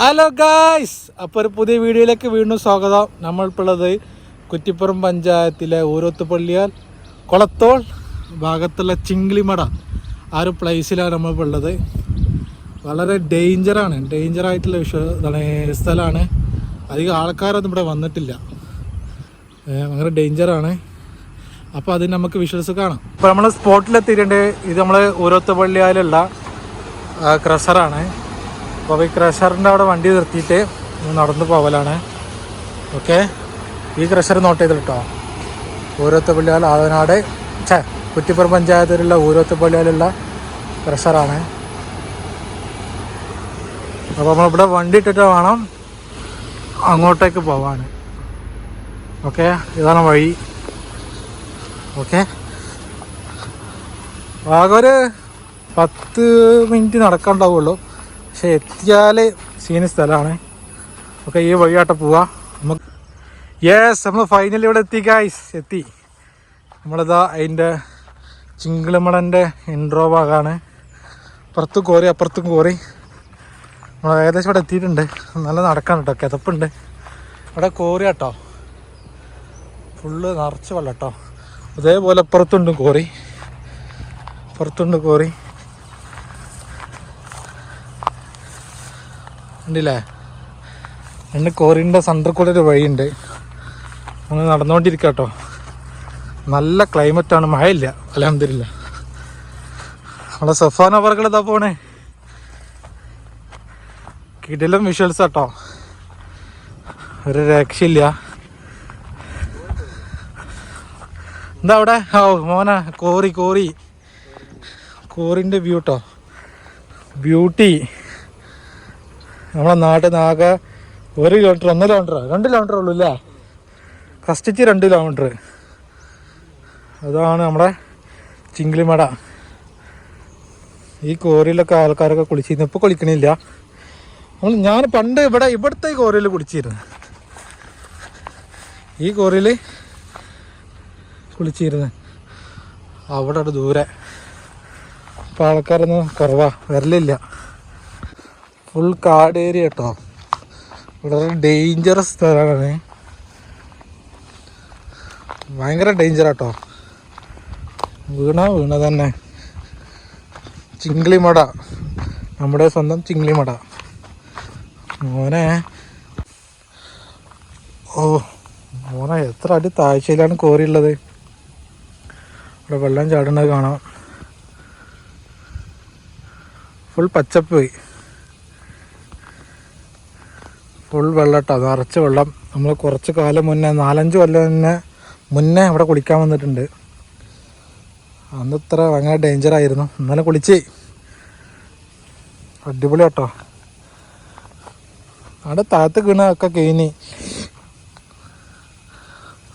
Hello guys, അപ്പോൾ ഒരു പുതിയ വീഡിയോയിലേക്ക് വീണ്ടും സ്വാഗതം. നമ്മളിപ്പോൾ ഉള്ളത് കുറ്റിപ്പുറം പഞ്ചായത്തിലെ ഊരോത്തുപള്ളിയാൽ കൊളത്തോൾ ഭാഗത്തുള്ള ചിങ്കിളിമട ആ ഒരു പ്ലേസിലാണ് നമ്മളിപ്പോൾ ഉള്ളത്. വളരെ ഡേഞ്ചറായിട്ടുള്ള സ്ഥലമാണ്. അധികം ആൾക്കാരൊന്നും ഇവിടെ വന്നിട്ടില്ല, ഭയങ്കര ഡേഞ്ചറാണ്. അപ്പോൾ അതിന് നമുക്ക് വിഷ്വൽസ് കാണാം. ഇപ്പോൾ നമ്മൾ സ്പോട്ടിലെത്തിയിട്ടുണ്ട്. ഇത് നമ്മൾ ഊരോത്തുപള്ളിയാലുള്ള ക്രഷറാണ്. അപ്പോൾ ഈ ക്രഷറിൻ്റെ അവിടെ വണ്ടി നിർത്തിയിട്ട് നടന്നു പോകലാണ്. ഓക്കെ, ഈ ക്രഷർ നോട്ട് ചെയ്ത് കേട്ടോ. ഊരോത്തുപള്ളിയാൽ ആവനാട് കുറ്റിപ്പുറം പഞ്ചായത്തിലുള്ള ഊരോത്തുപള്ളിയാലുള്ള ക്രഷറാണ്. അപ്പോൾ നമ്മളിവിടെ വണ്ടി ഇട്ടിട്ട് വേണം അങ്ങോട്ടേക്ക് പോവാൻ. ഓക്കെ, ഇതാണ് വഴി. ഓക്കെ, ആകെ ഒരു 10 മിനിറ്റ് നടക്കാനുണ്ടാവുള്ളൂ, പക്ഷെ എത്തിയാൽ സീന് സ്ഥലമാണ്. ഓക്കെ, ഈ വഴിയാട്ട പോവാ നമുക്ക്. നമ്മൾ ഫൈനലി ഇവിടെ എത്തി ഗൈസ്, എത്തി. നമ്മളിതാ അതിൻ്റെ ചിങ്കിളിമടൻ്റെ ഇൻട്രോ ഭാഗമാണ്. അപ്പുറത്തും കോറി അപ്പുറത്തും കോറി. നമ്മൾ ഏകദേശം ഇവിടെ എത്തിയിട്ടുണ്ട്. നല്ല നടക്കാൻ കേട്ടോ, കിതപ്പുണ്ട്. ഇവിടെ കോറി കേട്ടോ, ഫുള്ള് നിറച്ച് വെള്ളം കേട്ടോ. അതേപോലെ അപ്പുറത്തുണ്ട് കോറി, ഉണ്ടല്ലേ. രണ്ട് കോറിൻ്റെ സെൻറ്ററിൽ കൂടെ ഒരു വഴിയുണ്ട്. അങ്ങനെ നടന്നുകൊണ്ടിരിക്കുക കേട്ടോ. നല്ല ക്ലൈമറ്റാണ്, മഴയില്ല അൽഹംദുലില്ലാ. നമ്മുടെ സഫാന പറകൾ ഇതാ പോണേ. കിടിലം വിഷ്വൽസ് കേട്ടോ, ഒരു രക്ഷയില്ല. എന്താ അവിടെ? ഓ മോനെ, കോറിൻ്റെ വ്യൂ കേട്ടോ, ബ്യൂട്ടി. നമ്മളെ നാട്ടിൽ നിന്ന് ആകെ 1 കിലോമീറ്റർ 1 കിലോമീറ്റർ 2 കിലോമീറ്റർ ഉള്ളൂ അല്ലേ, കഷ്ടിച്ച് 2 കിലോമീറ്റർ. അതാണ് നമ്മുടെ ചിങ്കിളിമട. ഈ കോറിയിലൊക്കെ ആൾക്കാരൊക്കെ കുളിച്ചിരുന്നു. ഇപ്പോൾ കുളിക്കണില്ല. ഞാൻ പണ്ട് ഇവിടുത്തെ ഈ കോറിയിൽ കുളിച്ചിരുന്നു. ഈ കോറിയിൽ കുളിച്ചിരുന്നു. അവിടെ ദൂരെ ഇപ്പോൾ ആൾക്കാരൊന്നും കുറവാ, വരലില്ല. ഫുൾ കാട് ഏരിയ കേട്ടോ. വളരെ ഡേഞ്ചറസ് സ്ഥലമാണ്, ഭയങ്കര ഡേഞ്ചറാട്ടോ. വീണ തന്നെ. ചിങ്കിളിമട, നമ്മുടെ സ്വന്തം ചിങ്കിളിമട മോനെ. മോനെ, എത്ര അടി താഴ്ചയിലാണ് കോറി ഉള്ളത്. ഇവിടെ വെള്ളം ചാടുന്നത് കാണാം. ഫുൾ പച്ചപ്പ്, ഫുൾ വെള്ളം കേട്ടോ, നിറച്ച് വെള്ളം. നമ്മൾ കുറച്ച് കാലം മുന്നേ 4-5 കൊല്ലം മുന്നേ ഇവിടെ കുളിക്കാൻ വന്നിട്ടുണ്ട്. അന്ന് ഇത്ര ഭയങ്കര ഡേഞ്ചറായിരുന്നു. ഇന്നലെ കുളിച്ച് അടിപൊളി കേട്ടോ. അവിടെ താഴത്ത് വീണൊക്കെ കഴിഞ്ഞ്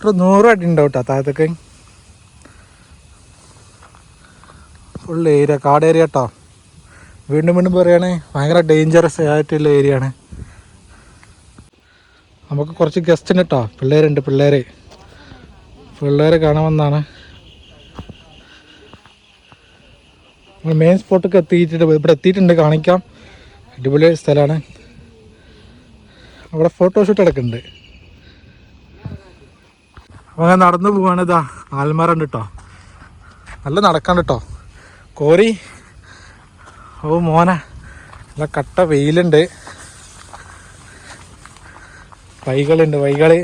ഒരു 100 അടി ഉണ്ടാവും കേട്ടോ താഴത്തേക്ക്. ഫുൾ ഏരിയ, കാട് ഏരിയ കേട്ടോ. വീണ്ടും പറയുകയാണെ ഭയങ്കര ഡേഞ്ചറസ് ആയിട്ടുള്ള ഏരിയ ആണ്. നമുക്ക് കുറച്ച് ഗസ്റ്റ് ഉണ്ട് കേട്ടോ, പിള്ളേർ കാണാമെന്നാണ്. നമ്മൾ മെയിൻ സ്പോട്ടൊക്കെ ഇവിടെ എത്തിയിട്ടുണ്ട്, കാണിക്കാം. അടിപൊളി സ്ഥലമാണ്. അവിടെ ഫോട്ടോഷൂട്ട് എടുക്കുന്നുണ്ട്. അങ്ങനെ നടന്നു പോവാണ്. ഇതാ ആൽമര ഉണ്ട് കേട്ടോ, നല്ല നടക്കാണ്ട് കേട്ടോ. കോറി, ഓ മോനെ, നല്ല കട്ട വെയിലുണ്ട്. വൈകള്.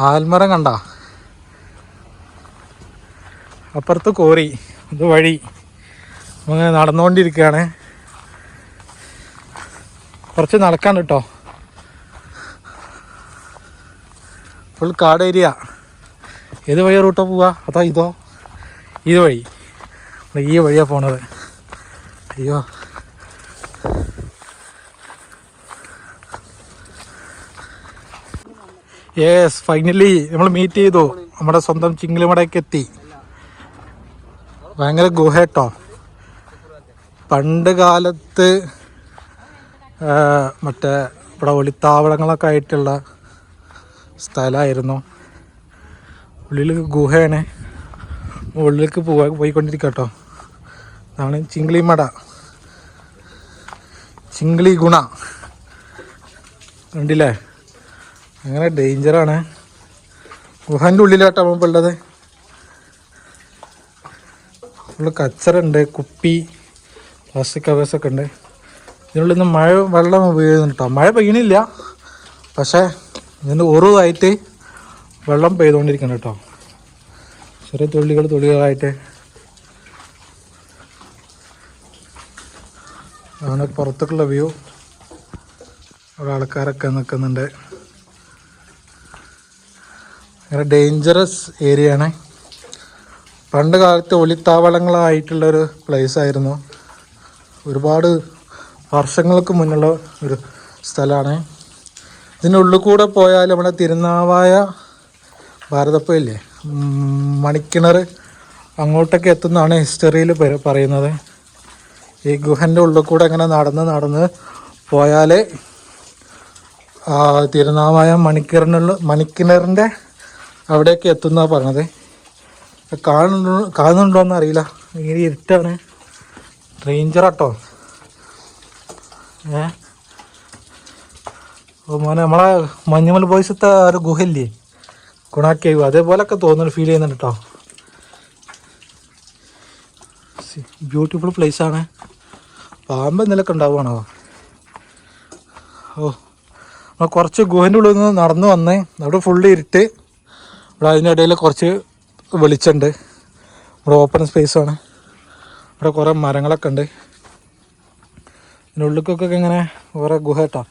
ആൽമരം കണ്ട, അപ്പുറത്ത് കോറി, ഇത് വഴി. അങ്ങനെ നടന്നുകൊണ്ടിരിക്കുകയാണ്. കുറച്ച് നടക്കാൻ കേട്ടോ, ഫുൾ കാട് ഏരിയ. ഏത് വഴി റൂട്ടോ പോവാ? അതോ ഇത് വഴി? ഈ വഴിയാണ് പോണത്. അയ്യോ, യെസ്, ഫൈനലി നമ്മൾ മീറ്റ് ചെയ്തു. നമ്മുടെ സ്വന്തം ചിങ്കിളിമടയ്ക്ക് എത്തി. ഭയങ്കര ഗുഹ കേട്ടോ. പണ്ട് കാലത്ത് മറ്റേ ഇവിടെ ഒളിത്താവളങ്ങളൊക്കെ ആയിട്ടുള്ള സ്ഥലമായിരുന്നു. ഉള്ളിൽ ഗുഹയാണ്, ഉള്ളിലേക്ക് പോയിക്കൊണ്ടിരിക്കുക കേട്ടോ. ഇതാണ് ചിങ്കിളിമട, ചിങ്കിളി ഗുണ. കണ്ടില്ലേ അങ്ങനെ ഡേഞ്ചറാണ്. ഗുഹൻ്റെ ഉള്ളിലാട്ടോ നമ്മൾ ഉള്ളത്. ഫുള്ള് കച്ചറുണ്ട്, കുപ്പി, പ്ലാസ്റ്റിക് കവേഴ്സൊക്കെ ഉണ്ട്. ഇതിനുള്ളിൽ നിന്ന് വെള്ളം വീഴുന്നുണ്ട് കേട്ടോ. മഴ പെയ്യണില്ല, പക്ഷേ ഇതിൻ്റെ ഉറുവായിട്ട് വെള്ളം പെയ്തുകൊണ്ടിരിക്കണം കേട്ടോ. ചെറിയ തുള്ളികളായിട്ട് ആണ് പുറത്തേക്കുള്ള വ്യൂ. അവിടെ ആൾക്കാരൊക്കെ നിൽക്കുന്നുണ്ട്. അങ്ങനെ ഡേഞ്ചറസ് ഏരിയ ആണ്. പണ്ട് കാലത്ത് ഒളിത്താവളങ്ങളായിട്ടുള്ളൊരു പ്ലേസ് ആയിരുന്നു. ഒരുപാട് വർഷങ്ങൾക്ക് മുന്നുള്ള ഒരു സ്ഥലമാണ്. ഇതിനുള്ളിൽ കൂടെ പോയാൽ നമ്മുടെ തിരുനാവായ ഭാരതപ്പുഴയില്ലേ, മണിക്കിണർ, അങ്ങോട്ടൊക്കെ എത്തുന്നതാണ് ഹിസ്റ്ററിയിൽ പറയുന്നത്. ഈ ഗുഹൻ്റെ ഉള്ളിൽ കൂടെ അങ്ങനെ നടന്ന് പോയാൽ തിരുനാവായ മണിക്കിണറിൻ്റെ അവിടെയൊക്കെ എത്തുന്നതാണ് പറഞ്ഞത്. കാണുന്നുണ്ടോയെന്ന് അറിയില്ല, ഇങ്ങനെ ഇരുട്ടാണ്, ഡേഞ്ചറാട്ടോ. മോനെ നമ്മളെ മഞ്ഞുമൽ ബോയ്സത്തെ ഒരു ഗുഹയില്ലേ, ഗുണ കേവ്, അതേപോലൊക്കെ തോന്നുന്നു, ഫീൽ ചെയ്യുന്നുണ്ട് കേട്ടോ. ബ്യൂട്ടിഫുൾ പ്ലേസാണ്. പാമ്പ് എന്തെങ്കിലുമൊക്കെ ഉണ്ടാവുകയാണോ? നമ്മൾ കുറച്ച് ഗുഹൻ്റെ ഉള്ളിൽ നിന്ന് നടന്നു വന്നേ. അവിടെ ഫുള്ള് ഇരുട്ട്. ഇവിടെ അതിൻ്റെ ഇടയിൽ കുറച്ച് വെളിച്ചമുണ്ട്. ഇവിടെ ഓപ്പൺ സ്പേസാണ്. ഇവിടെ കുറേ മരങ്ങളൊക്കെ ഉണ്ട്. ഇതിനുള്ളിലേക്കൊക്കെ ഇങ്ങനെ കുറേ ഗുഹ കേട്ടോ.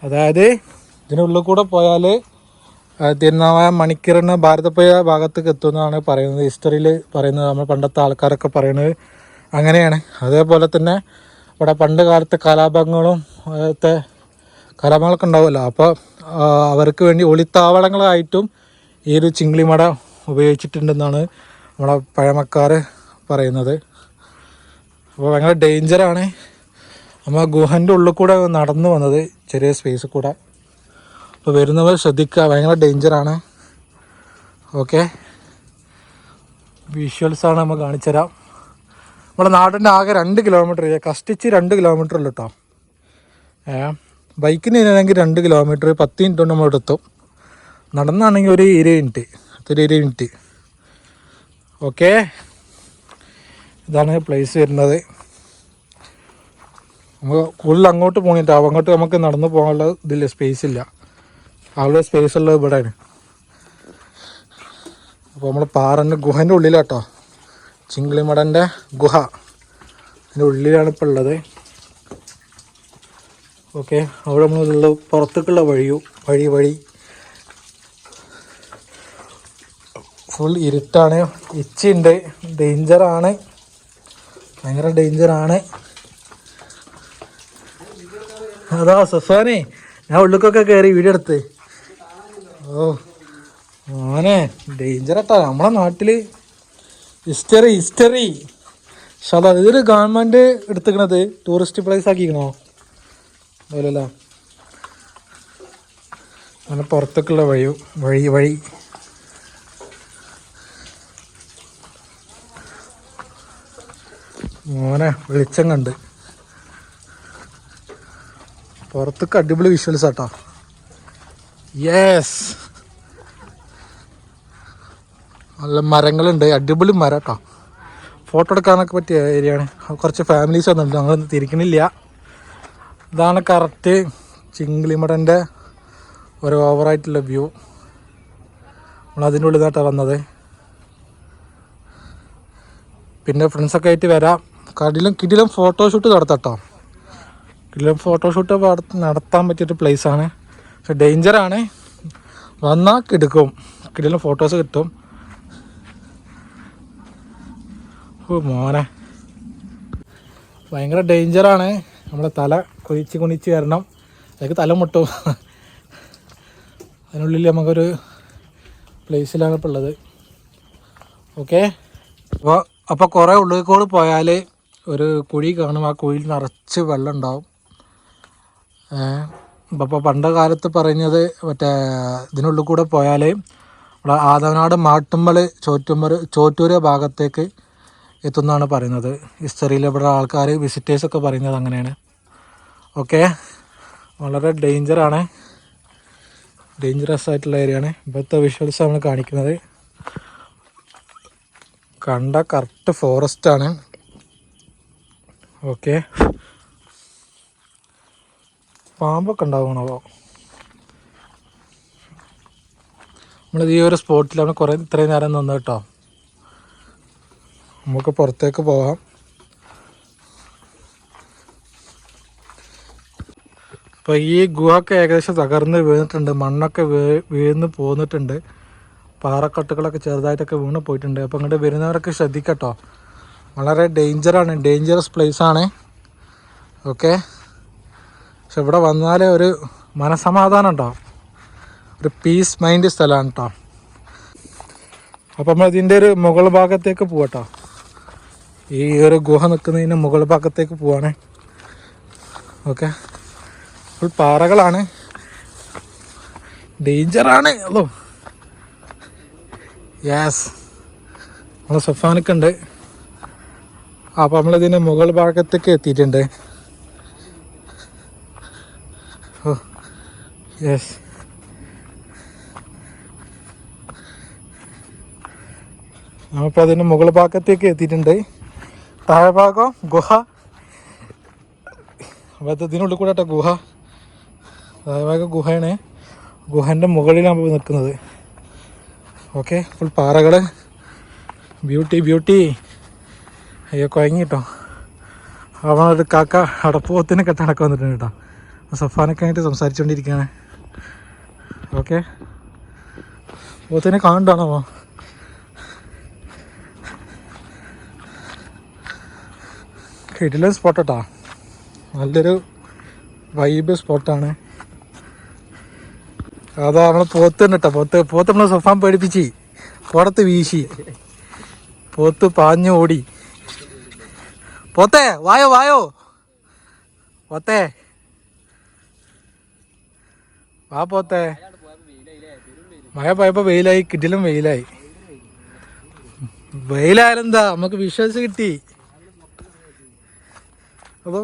അതായത് ഇതിനുള്ളിൽ കൂടെ പോയാൽ തിരുനാവായ മണിക്കിറിന് ഭാരതപ്പുഴ ഭാഗത്തേക്ക് എത്തുമെന്നാണ് പറയുന്നത്, ഹിസ്റ്ററിയിൽ പറയുന്നത്. നമ്മൾ പണ്ടത്തെ ആൾക്കാരൊക്കെ പറയുന്നത് അങ്ങനെയാണ്. അതേപോലെ തന്നെ ഇവിടെ പണ്ട് കാലത്തെ കലാപങ്ങളൊക്കെ ഉണ്ടാവുമല്ലോ, അപ്പോൾ അവർക്ക് വേണ്ടി ഒളിത്താവളങ്ങളായിട്ടും ഈ ഒരു ചിങ്കിളിമട ഉപയോഗിച്ചിട്ടുണ്ടെന്നാണ് നമ്മളെ പഴമക്കാർ പറയുന്നത്. അപ്പോൾ ഭയങ്കര ഡേഞ്ചറാണ്. നമ്മൾ ഗുഹൻ്റെ ഉള്ളിൽ കൂടെ നടന്നു വന്നത്, ചെറിയ സ്പേസിൽ കൂടെ. അപ്പോൾ വരുന്നവർ ശ്രദ്ധിക്കുക, ഭയങ്കര ഡേഞ്ചറാണ്. ഓക്കെ, വിഷ്വൽസാണ് നമ്മൾ കാണിച്ചു തരാം. നമ്മുടെ നാടിൻ്റെ ആകെ 2 കിലോമീറ്റർ, കഷ്ടിച്ച് 2 കിലോമീറ്റർ ഉള്ളു കേട്ടോ. ബൈക്കിന് ആണെങ്കിൽ 2 കിലോമീറ്റർ 10 മിനിറ്റ് കൊണ്ട് നമ്മൾ എത്തും. നടന്നാണെങ്കിൽ ഒരു 20 മിനിറ്റ്. ഓക്കെ, ഇതാണ് പ്ലേസ് വരുന്നത്. നമുക്ക് കൂടുതൽ അങ്ങോട്ട് പോകണില്ല, അങ്ങോട്ട് നമുക്ക് നടന്നു പോകാനുള്ള ഇതില്ല, സ്പേസ് ഇല്ല. അവിടെ സ്പേസ് ഉള്ളത് ഇവിടെയാണ്. അപ്പോൾ നമ്മൾ പാറൻ്റെ ഗുഹൻ്റെ ഉള്ളിലാട്ടോ, ചിങ്കിളിമടൻ്റെ ഗുഹ അതിൻ്റെ ഉള്ളിലാണ് ഇപ്പോൾ ഉള്ളത്. ഓക്കെ, അവിടെ നമ്മളുള്ള പുറത്തേക്കുള്ള വഴി ഫുൾ ഇരുട്ടാണ്, ഇച്ചുണ്ട്, ഡേഞ്ചറാണ്, ഭയങ്കര ഡേഞ്ചറാണ്. അതാ സഫാനെ, ഞാൻ ഉള്ളിലേക്കൊക്കെ കയറി വീഡിയോ എടുത്ത്. ഓ മോനെ, ഡേഞ്ചറാട്ടാ. നമ്മളെ നാട്ടിൽ ഹിസ്റ്ററി പക്ഷെ അത് ഇതൊരു ഗവൺമെൻറ് എടുത്തിക്കണത് ടൂറിസ്റ്റ് പ്ലേസ് ആക്കിക്കണോ അതുമല്ലോ. അങ്ങനെ പുറത്തേക്കുള്ള വഴി മോനെ, വെളിച്ചം കണ്ട് പുറത്തേക്ക് അടിപൊളി വിഷ്വൽസ് ആട്ടോ. യെസ്, നല്ല മരങ്ങളുണ്ട്, അടിപൊളി മരം കേട്ടോ. ഫോട്ടോ എടുക്കാനൊക്കെ പറ്റിയ ഏരിയയാണ്. കുറച്ച് ഫാമിലീസ് വന്നിട്ടുണ്ട്, ഞങ്ങളൊന്നും തിരിക്കണില്ല. ഇതാണ് കറക്റ്റ് ചിങ്കിളിമടൻ്റെ ഒരു ഓവറായിട്ടുള്ള വ്യൂ. നമ്മളതിൻ്റെ ഉള്ളിൽ നിന്നായിട്ടാണ് വന്നത്. പിന്നെ ഫ്രണ്ട്സൊക്കെ ആയിട്ട് വരാം. കിടിലം ഫോട്ടോഷൂട്ട് നടത്താം. കിടിലം ഫോട്ടോഷൂട്ട് നടത്താൻ പറ്റിയൊരു പ്ലേസാണ്. പക്ഷെ ഡേഞ്ചറാണ്. വന്നാൽ കിടിലം ഫോട്ടോസ് കിട്ടും. ഓ മോനെ, ഭയങ്കര ഡേഞ്ചറാണ്. നമ്മളെ തല കുനിച്ച് വരണം, അതൊക്കെ തല മുട്ടും. അതിനുള്ളിൽ നമുക്കൊരു പ്ലേസിലാണ് ഇപ്പോൾ ഉള്ളത്. ഓക്കെ, അപ്പോൾ കുറേ ഉള്ളിൽ പോയാൽ ഒരു കുഴി കാണും. ആ കുഴിയിൽ നിറച്ച് വെള്ളം ഉണ്ടാവും. അപ്പോൾ പണ്ട് കാലത്ത് പറഞ്ഞത് മറ്റേ ഇതിനുള്ളിൽ കൂടെ പോയാൽ ഇവിടെ ആദവനാട് മാട്ടുമ്പൽ ചോറ്റൂര് ഭാഗത്തേക്ക് എത്തുന്നതാണ് പറയുന്നത്. ഹിസ്റ്ററിയിൽ ഇവിടെ ആൾക്കാർ വിസിറ്റേഴ്സൊക്കെ പറയുന്നത് അങ്ങനെയാണ്. ഓക്കെ, വളരെ ഡേഞ്ചറസ് ആയിട്ടുള്ള ഏരിയ ആണ്. ഇപ്പോഴത്തെ വിഷ്വൽസ് നമ്മൾ കാണിക്കുന്നത്. കണ്ട കറക്റ്റ് ഫോറസ്റ്റ് ആണ്. ഓക്കെ, പാമ്പൊക്കെ ഉണ്ടാവണോ? നമ്മളിത് ഈ ഒരു സ്പോട്ടിലാണ് ഇത്രയും നേരം നിന്ന് കേട്ടോ. നമുക്ക് പുറത്തേക്ക് പോകാം. അപ്പോൾ ഈ ഗുഹയൊക്കെ ഏകദേശം തകർന്ന് വീണിട്ടുണ്ട്. മണ്ണൊക്കെ വീഴ്ന്ന് പോന്നിട്ടുണ്ട്. പാറക്കെട്ടുകളൊക്കെ ചെറുതായിട്ടൊക്കെ വീണ് പോയിട്ടുണ്ട്. അപ്പോൾ ഇങ്ങോട്ട് വരുന്നവരൊക്കെ ശ്രദ്ധിക്കട്ടോ. വളരെ ഡേഞ്ചറസ് പ്ലേസ് ആണ്. ഓക്കെ, പക്ഷെ ഇവിടെ വന്നാൽ ഒരു മനസമാധാനം ഉണ്ടാവും. ഒരു പീസ് മൈൻഡ് സ്ഥലമാണ് കേട്ടോ. അപ്പോൾ നമ്മൾ ഇതിൻ്റെ ഒരു മുകൾ ഭാഗത്തേക്ക് പോകട്ടോ. ഈ ഒരു ഗുഹ നിൽക്കുന്നതിന് മുകൾ ഭാഗത്തേക്ക് പോവാണ്. ഓക്കെ, ഫുൾ പാറകളാണ്, ഡേഞ്ചറാണ്. അതോ യെസ്, നമ്മൾ സഫാനൊക്കെ അപ്പോൾ നമ്മളിതിൻ്റെ മുകൾ ഭാഗത്തേക്ക് എത്തിയിട്ടുണ്ട്. ഓ യെസ്, നമ്മളിപ്പോൾ അതിൻ്റെ മുകൾ ഭാഗത്തേക്ക് എത്തിയിട്ടുണ്ട്. താഴെ ഭാഗം ഗുഹ, അപ്പോൾ ഇതിനുള്ളിൽ കൂടെ കേട്ടോ ഗുഹ. താഴെ ഭാഗം ഗുഹയാണ്. ഗുഹൻ്റെ മുകളിലാണ് നമ്മൾ നിൽക്കുന്നത്. ഓക്കെ, ഫുൾ പാറകൾ, ബ്യൂട്ടി. അയ്യോ കുഴങ്ങി കേട്ടോ. അവനൊരു കാക്ക അടപ്പോത്തിന് കെട്ടടക്കം വന്നിട്ടുണ്ട് കേട്ടോ. സഫാനൊക്കെ ആയിട്ട് സംസാരിച്ചുകൊണ്ടിരിക്കുകയാണ്. ഓക്കെ, പോത്തിനെ കാണണ്ടാണോ? കിടിലൻ സ്പോട്ട് കേട്ടോ. നല്ലൊരു വൈബ് സ്പോട്ടാണ്. അതാ നമ്മളെ പോത്ത് കേട്ടോ. പോത്ത് നമ്മളെ സഫാൻ പേടിപ്പിച്ച് പുറത്ത് വീശി. പോത്ത് പാഞ്ഞു ഓടി. പോത്തേ വായോ പോത്തേ വാ പോത്തേ. മഴ പോയപ്പോൾ വെയിലായി, കിടിലും വെയിലായാലെന്താ, നമുക്ക് വിശ്വാസം കിട്ടി. അതോ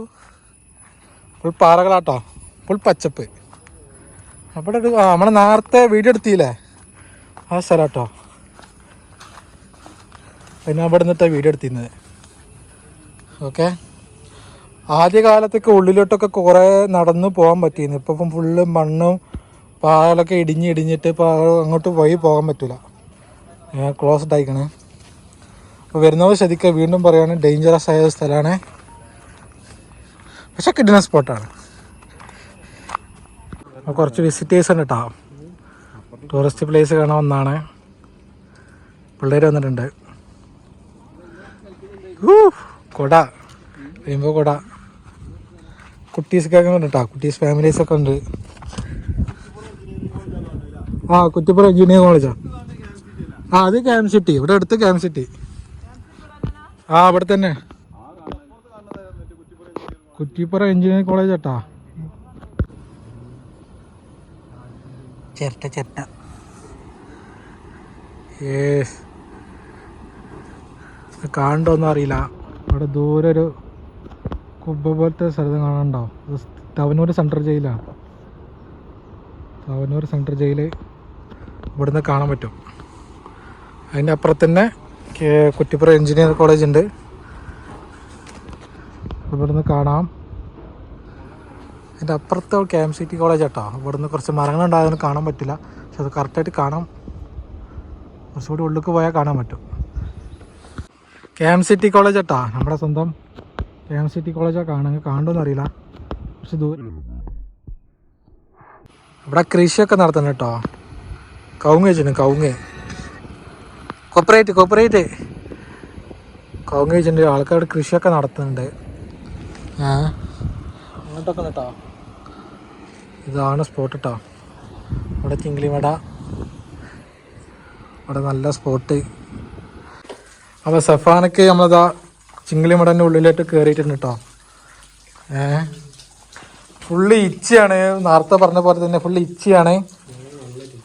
ഫുൾ പാറകളാട്ടോ, ഫുൾ പച്ചപ്പ്. അവിടെ നമ്മളെ നേരത്തെ വീഡിയോ എടുത്തില്ലേ, ആ സ്ഥലം കേട്ടോ. പിന്നെ അവിടെ നിന്നിട്ടാണ് വീഡിയോ എടുത്തിരുന്നത്. ഓക്കെ, ആദ്യകാലത്തൊക്കെ ഉള്ളിലോട്ടൊക്കെ കുറേ നടന്ന് പോകാൻ പറ്റിയിരുന്നു. ഇപ്പം ഫുള്ള് മണ്ണും പാറകളൊക്കെ ഇടിഞ്ഞിട്ട് ഇപ്പോൾ അങ്ങോട്ട് വഴി പോകാൻ പറ്റില്ല, ക്ലോസ്ഡ് ആയിക്കണേ. അപ്പോൾ വരുന്നവർ ശ്രദ്ധിക്കുക. വീണ്ടും പറയുകയാണ്, ഡേഞ്ചറസ് ആയ സ്ഥലമാണ്, പക്ഷെ കിട്ടുന്ന സ്പോട്ടാണ്. കുറച്ച് വിസിറ്റേഴ്സ് ഉണ്ട് കേട്ടോ. ടൂറിസ്റ്റ് പ്ലേസ് കാണാൻ ഒന്നാണ്. പിള്ളേർ വന്നിട്ടുണ്ട്. കൊട കഴിയുമ്പോൾ കൊട. കുട്ടീസൊക്കെ ഉണ്ട് കേട്ടോ. കുട്ടീസ് ഫാമിലീസൊക്കെ ഉണ്ട്. കുറ്റിപ്പുറം എഞ്ചിനീയറിംഗ് കോളേജാ. അത് ക്യാമ്പ് സിറ്റി, ഇവിടെ അടുത്ത് ക്യാമ്പ് സിറ്റി. ഇവിടെ തന്നെ കുറ്റിപ്പുറം എഞ്ചിനീയറിംഗ് കോളേജ് കേട്ടാ. ചിരട്ട കാണണ്ടോന്നും അറിയില്ല. അവിടെ ദൂരെ ഒരു കുബ്ബ പോലത്തെ സ്ഥലത്ത് കാണാനുണ്ടോ? തവനൂർ സെൻട്രൽ ജയിലാണ്. തവനൂർ സെൻട്രൽ ജയിൽ ഇവിടുന്ന് കാണാൻ പറ്റും. അതിൻ്റെ അപ്പുറത്ത് തന്നെ കുറ്റിപ്പുറം എഞ്ചിനീയറിംഗ് കോളേജ് ഉണ്ട്, ഇവിടുന്ന് കാണാം. അതിൻ്റെ അപ്പുറത്ത് ക്യാമ്പ് സിറ്റി കോളേജ് കേട്ടോ. ഇവിടുന്ന് കുറച്ച് മരങ്ങളുണ്ടായതിന് കാണാൻ പറ്റില്ല, പക്ഷെ അത് കറക്റ്റായിട്ട് കാണാം. കുറച്ചുകൂടി ഉള്ളിലേക്ക് പോയാൽ കാണാൻ പറ്റും. ക്യാമ്പ് സിറ്റി കോളേജ് കേട്ടോ, നമ്മുടെ സ്വന്തം ക്യാമ്പ് സിറ്റി കോളേജാണ്. കാണുമെന്ന് അറിയില്ല, പക്ഷെ ദൂരം. ഇവിടെ കൃഷിയൊക്കെ നടത്തുന്നു കേട്ടോ. കവുങ്ങ് വെച്ചിട്ടുണ്ട്, കവുങ്ങ് കോപ്പറേറ്റ് കവുങ്ങ് വെച്ചിട്ടുണ്ട്. ആൾക്കാർ കൃഷിയൊക്കെ നടത്തുന്നുണ്ട്. അങ്ങോട്ടൊക്കെ കേട്ടോ. ഇതാണ് സ്പോട്ട് കേട്ടോ. ഇവിടെ ചിങ്കിളിമട, ഇവിടെ നല്ല സ്പോട്ട്. അപ്പോൾ സഫാനക്ക് നമ്മളതാ ചിങ്കിളിമടൻ്റെ ഉള്ളിലോട്ട് കയറിയിട്ടുണ്ട് കേട്ടോ. ഫുള്ള് ഇച്ചയാണ്, നേരത്തെ പറഞ്ഞ പോലെ തന്നെ ഫുള്ള് ഇച്ചയാണ്,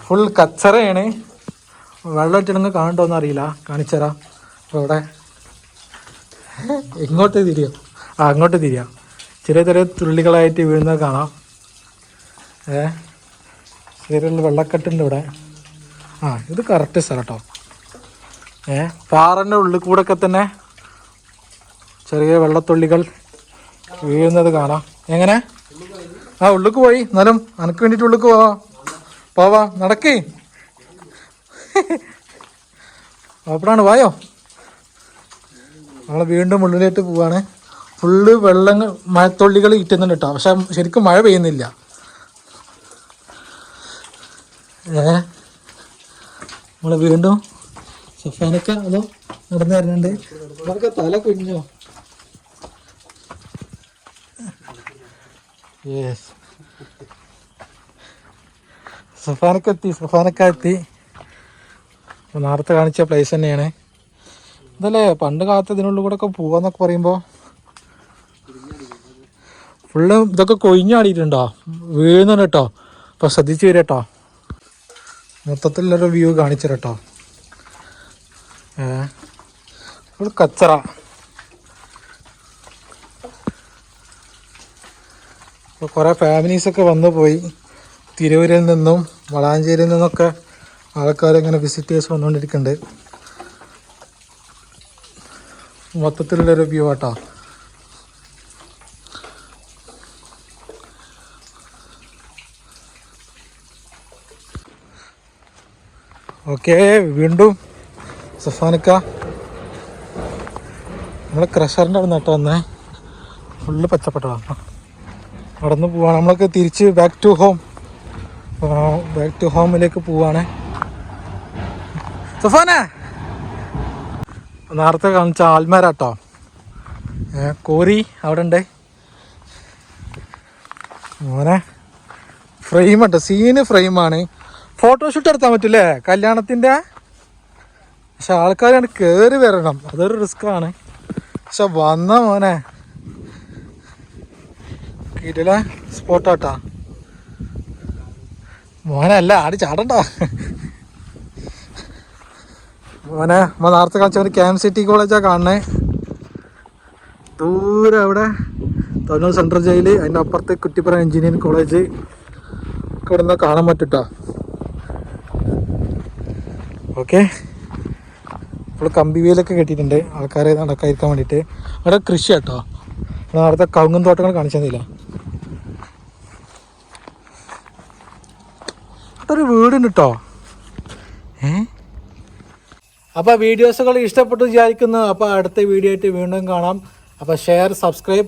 ഫുൾ കച്ചറയാണ്. വെള്ളം ഇട്ടിടങ്ങ് കാണണ്ടോന്ന് അറിയില്ല, കാണിച്ചുതരാം. അപ്പോൾ ഇവിടെ അങ്ങോട്ട് തിരിയാം ചെറിയ ചെറിയ തുള്ളികളായിട്ട് വീഴുന്നത് കാണാം. സൈഡിൽ വെള്ളക്കെട്ടുണ്ട് ഇവിടെ. ആ ഇത് കറക്റ്റ് സ്ഥലം കേട്ടോ. പാറൻ്റെ ഉള്ളിൽ കൂടെ ഒക്കെ തന്നെ ചെറിയ വെള്ളത്തുള്ളികൾ വീഴുന്നത് കാണാം. എങ്ങനെ? ആ ഉള്ളിക്ക് പോയി. എന്നാലും അനക്ക് വേണ്ടിയിട്ട് ഉള്ളിക്ക് പോവാ നടക്കേ. അപ്പോഴാണ് വായോ. നമ്മൾ വീണ്ടും ഉള്ളിലേക്ക് പോവാണ്. ഫുള്ള് വെള്ളങ്ങൾ മഴത്തുള്ളികൾ ഇറ്റുന്നുണ്ട് കേട്ടോ. പക്ഷെ ശരിക്കും മഴ പെയ്യുന്നില്ല. നമ്മൾ വീണ്ടും സഫാനൊക്കെ അതോ നടന്നു വരുന്നുണ്ട്. നമുക്ക് തല കുഞ്ഞോ. യെസ് സഫാനൊക്കെ എത്തി. നേരത്തെ കാണിച്ച പ്ലേസ് തന്നെയാണ് ഇതല്ലേ. പണ്ട് കാലത്ത് ഇതിനുള്ളിൽ കൂടെ ഒക്കെ പോവാന്നൊക്കെ പറയുമ്പോൾ ഫുള്ള് ഇതൊക്കെ കൊഴിഞ്ഞാടിയിട്ടുണ്ടോ, വീഴുന്നുണ്ട് കേട്ടോ. അപ്പോൾ ശ്രദ്ധിച്ച് വരും കേട്ടോ. മൊത്തത്തിലുള്ളൊരു വ്യൂ കാണിച്ചു കേട്ടോ. ഫുൾ കച്ചറ. ഇപ്പോൾ കുറേ ഫാമിലീസൊക്കെ വന്നു പോയി. തിരൂരിൽ നിന്നും വളാഞ്ചേരിയിൽ നിന്നൊക്കെ ആൾക്കാർ ഇങ്ങനെ വിസിറ്റേഴ്സ് വന്നുകൊണ്ടിരിക്കുന്നുണ്ട്. മൊത്തത്തിലുള്ളൊരു വ്യൂ കേട്ടോ. ഓക്കെ വീണ്ടും സഫാനക്ക നമ്മൾ ക്രഷറിൻ്റെ അവിടെ നട്ടോ വന്നേ. ഫുള്ള് പച്ചപ്പെട്ടതാ. അവിടെ നിന്ന് പോവാണ്. നമ്മളൊക്കെ തിരിച്ച് ബാക്ക് ടു ഹോമിലേക്ക് പോവാണ്. സഫാനെ നേരത്തെ കാണിച്ച ആൽമേരാട്ടോ. കോരി അവിടെ ഉണ്ട് മോനെ. ഫ്രെയിം കേട്ടോ, സീന് ഫ്രെയിമാണ്. ഫോട്ടോഷൂട്ട് എടുത്താൻ പറ്റൂലേ കല്യാണത്തിൻ്റെ. പക്ഷെ ആൾക്കാരാണ് കയറി വരണം, അതൊരു റിസ്ക്കാണ്. പക്ഷെ വന്ന മോനെ കിടില സ്പോട്ടാട്ടാ മോനെ. അല്ല ആടി ചാടണ്ട മോനെ. നമ്മൾ നേരത്തെ കാണിച്ച ക്യാമ്പ് സിറ്റി കോളേജാണ് കാണണേ. ദൂരെ അവിടെ തവനൂർ സെൻട്രൽ ജയിൽ, അതിൻ്റെ അപ്പുറത്ത് കുറ്റിപ്പുറം എഞ്ചിനീയറിംഗ് കോളേജ് ഒക്കെ ഇവിടെ നിന്ന് കാണാൻ പറ്റൂട്ടോ. ഓക്കെ ഇപ്പോൾ കമ്പിവേലൊക്കെ കെട്ടിയിട്ടുണ്ട് ആൾക്കാരെ നടക്കാതിരിക്കാൻ വേണ്ടിയിട്ട്. അവിടെ കൃഷി കേട്ടോ. നേരത്തെ കവുങ്ങും തോട്ടങ്ങൾ കാണിച്ചു തന്നില്ല. ഒരു വീടുണ്ട് കേട്ടോ. അപ്പോൾ വീഡിയോസുകൾ ഇഷ്ടപ്പെട്ടു വിചാരിക്കുന്നു. അപ്പോൾ അടുത്ത വീഡിയോ ആയിട്ട് വീണ്ടും കാണാം. അപ്പോൾ ഷെയർ, സബ്സ്ക്രൈബ്